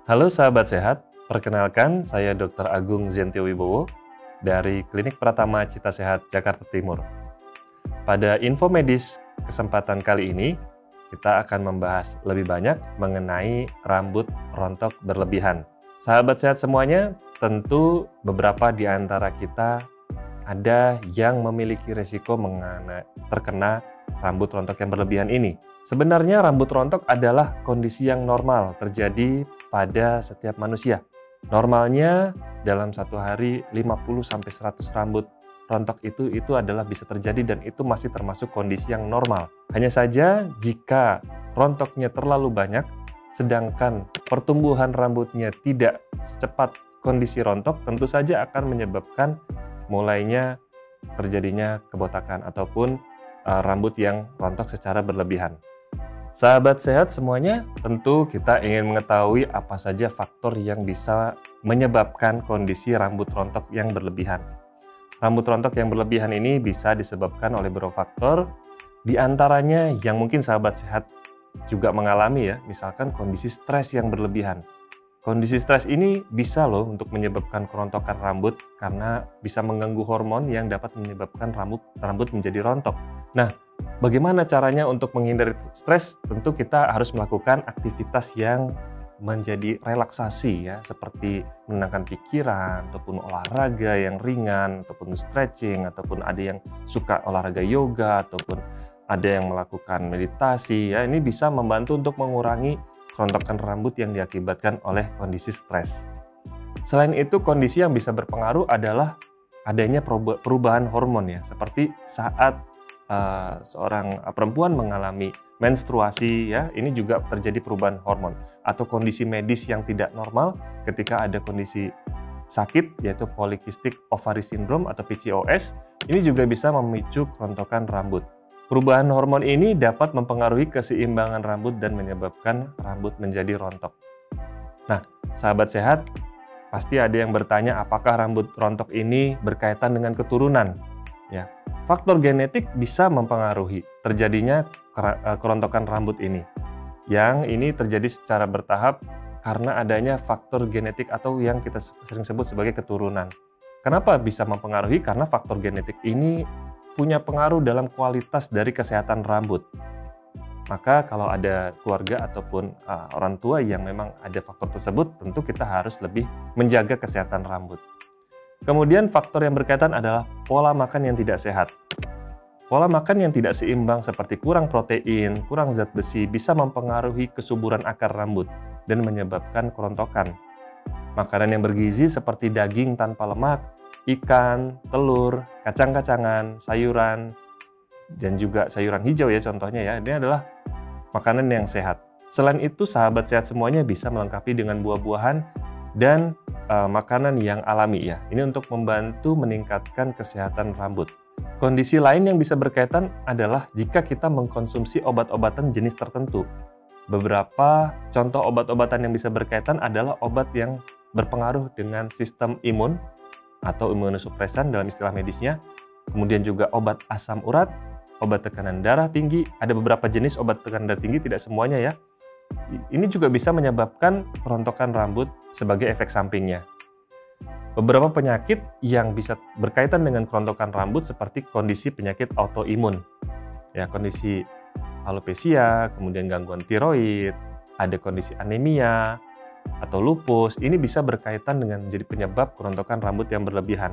Halo sahabat sehat, perkenalkan saya Dr. Agung Zentio Wibowo dari Klinik Pratama Cita Sehat Jakarta Timur. Pada info medis kesempatan kali ini, kita akan membahas lebih banyak mengenai rambut rontok berlebihan. Sahabat sehat semuanya, tentu beberapa di antara kita ada yang memiliki resiko terkena rambut rontok yang berlebihan ini. Sebenarnya rambut rontok adalah kondisi yang normal terjadi pada setiap manusia. Normalnya dalam satu hari 50-100 rambut rontok itu adalah bisa terjadi dan itu masih termasuk kondisi yang normal. Hanya saja jika rontoknya terlalu banyak, sedangkan pertumbuhan rambutnya tidak secepat kondisi rontok, tentu saja akan menyebabkan mulainya terjadinya kebotakan ataupun rambut yang rontok secara berlebihan. Sahabat sehat semuanya, tentu kita ingin mengetahui apa saja faktor yang bisa menyebabkan kondisi rambut rontok yang berlebihan. Rambut rontok yang berlebihan ini bisa disebabkan oleh beberapa faktor, di antaranya yang mungkin sahabat sehat juga mengalami ya, misalkan kondisi stres yang berlebihan. Kondisi stres ini bisa loh untuk menyebabkan kerontokan rambut karena bisa mengganggu hormon yang dapat menyebabkan rambut menjadi rontok. Nah, bagaimana caranya untuk menghindari stres? Tentu kita harus melakukan aktivitas yang menjadi relaksasi ya, seperti menenangkan pikiran, ataupun olahraga yang ringan, ataupun stretching, ataupun ada yang suka olahraga yoga, ataupun ada yang melakukan meditasi ya. Ini bisa membantu untuk mengurangi kerontokan rambut yang diakibatkan oleh kondisi stres. Selain itu, kondisi yang bisa berpengaruh adalah adanya perubahan hormon ya, seperti saat seorang perempuan mengalami menstruasi ya, ini juga terjadi perubahan hormon, atau kondisi medis yang tidak normal ketika ada kondisi sakit yaitu polycystic ovary syndrome atau PCOS, ini juga bisa memicu kerontokan rambut. Perubahan hormon ini dapat mempengaruhi keseimbangan rambut dan menyebabkan rambut menjadi rontok. Nah, sahabat sehat, pasti ada yang bertanya apakah rambut rontok ini berkaitan dengan keturunan? Ya, faktor genetik bisa mempengaruhi terjadinya kerontokan rambut ini. Yang ini terjadi secara bertahap karena adanya faktor genetik atau yang kita sering sebut sebagai keturunan. Kenapa bisa mempengaruhi? Karena faktor genetik ini punya pengaruh dalam kualitas dari kesehatan rambut. Maka kalau ada keluarga ataupun orang tua yang memang ada faktor tersebut, tentu kita harus lebih menjaga kesehatan rambut. Kemudian faktor yang berkaitan adalah pola makan yang tidak sehat. Pola makan yang tidak seimbang seperti kurang protein, kurang zat besi bisa mempengaruhi kesuburan akar rambut dan menyebabkan kerontokan. Makanan yang bergizi seperti daging tanpa lemak, ikan, telur, kacang-kacangan, sayuran, dan juga sayuran hijau ya contohnya ya, ini adalah makanan yang sehat. Selain itu, sahabat sehat semuanya bisa melengkapi dengan buah-buahan dan makanan yang alami ya. Ini untuk membantu meningkatkan kesehatan rambut. Kondisi lain yang bisa berkaitan adalah jika kita mengkonsumsi obat-obatan jenis tertentu. Beberapa contoh obat-obatan yang bisa berkaitan adalah obat yang berpengaruh dengan sistem imun atau imunosupresan dalam istilah medisnya, kemudian juga obat asam urat, obat tekanan darah tinggi, ada beberapa jenis obat tekanan darah tinggi, tidak semuanya ya. Ini juga bisa menyebabkan kerontokan rambut sebagai efek sampingnya. Beberapa penyakit yang bisa berkaitan dengan kerontokan rambut seperti kondisi penyakit autoimun, ya kondisi alopecia, kemudian gangguan tiroid, ada kondisi anemia, atau lupus, ini bisa berkaitan dengan menjadi penyebab kerontokan rambut yang berlebihan.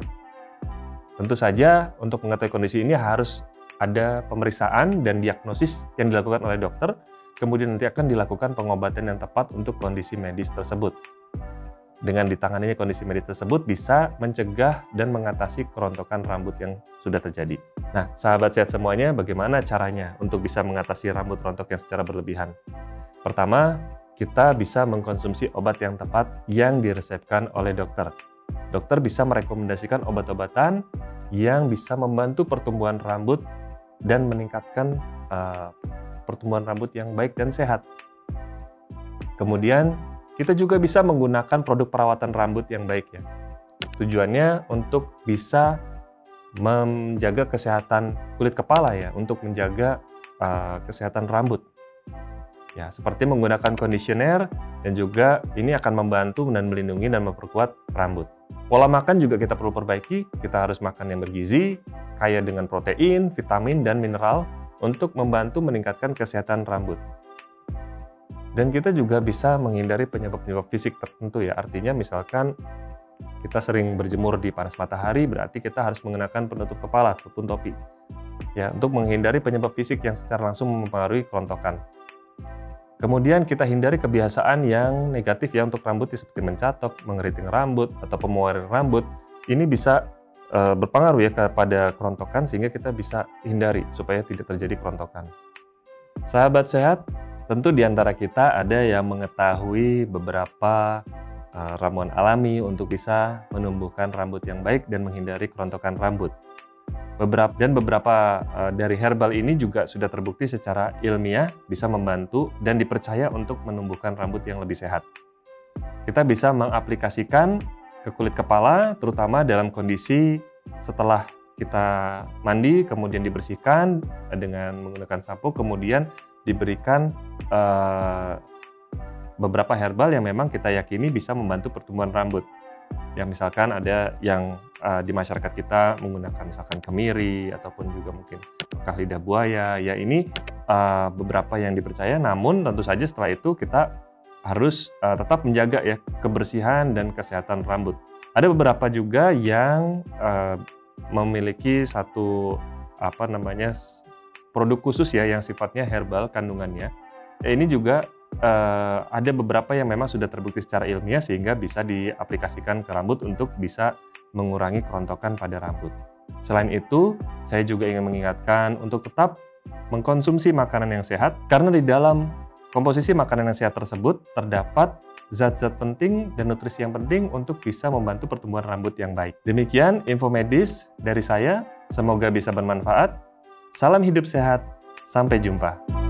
Tentu saja untuk mengetahui kondisi ini harus ada pemeriksaan dan diagnosis yang dilakukan oleh dokter, kemudian nanti akan dilakukan pengobatan yang tepat untuk kondisi medis tersebut. Dengan ditanganinya kondisi medis tersebut bisa mencegah dan mengatasi kerontokan rambut yang sudah terjadi. Nah, sahabat sehat semuanya, bagaimana caranya untuk bisa mengatasi rambut rontok yang secara berlebihan? Pertama, kita bisa mengkonsumsi obat yang tepat yang diresepkan oleh dokter. Dokter bisa merekomendasikan obat-obatan yang bisa membantu pertumbuhan rambut dan meningkatkan pertumbuhan rambut yang baik dan sehat. Kemudian, kita juga bisa menggunakan produk perawatan rambut yang baik ya. Tujuannya untuk bisa menjaga kesehatan kulit kepala ya, untuk menjaga kesehatan rambut. Ya, seperti menggunakan conditioner dan juga ini akan membantu dan melindungi dan memperkuat rambut. Pola makan juga kita perlu perbaiki, kita harus makan yang bergizi, kaya dengan protein, vitamin, dan mineral untuk membantu meningkatkan kesehatan rambut. Dan kita juga bisa menghindari penyebab-penyebab fisik tertentu ya, artinya misalkan kita sering berjemur di panas matahari, berarti kita harus mengenakan penutup kepala ataupun topi. Ya, untuk menghindari penyebab fisik yang secara langsung mempengaruhi kerontokan. Kemudian kita hindari kebiasaan yang negatif ya untuk rambut seperti mencatok, mengeriting rambut, atau pemohon rambut. Ini bisa berpengaruh ya kepada kerontokan sehingga kita bisa hindari supaya tidak terjadi kerontokan. Sahabat sehat, tentu di antara kita ada yang mengetahui beberapa ramuan alami untuk bisa menumbuhkan rambut yang baik dan menghindari kerontokan rambut. Beberapa dari herbal ini juga sudah terbukti secara ilmiah bisa membantu dan dipercaya untuk menumbuhkan rambut yang lebih sehat. Kita bisa mengaplikasikan ke kulit kepala, terutama dalam kondisi setelah kita mandi, kemudian dibersihkan dengan menggunakan sampo, kemudian diberikan beberapa herbal yang memang kita yakini bisa membantu pertumbuhan rambut. Ya, misalkan ada yang di masyarakat kita menggunakan misalkan kemiri ataupun juga mungkin bekah lidah buaya. Ya, ini beberapa yang dipercaya, namun tentu saja setelah itu kita harus tetap menjaga ya kebersihan dan kesehatan rambut. Ada beberapa juga yang memiliki satu produk khusus ya yang sifatnya herbal kandungannya. Ini juga ada beberapa yang memang sudah terbukti secara ilmiah sehingga bisa diaplikasikan ke rambut untuk bisa mengurangi kerontokan pada rambut. Selain itu, saya juga ingin mengingatkan untuk tetap mengkonsumsi makanan yang sehat karena di dalam komposisi makanan yang sehat tersebut terdapat zat-zat penting dan nutrisi yang penting untuk bisa membantu pertumbuhan rambut yang baik. Demikian info medis dari saya, semoga bisa bermanfaat. Salam hidup sehat, sampai jumpa.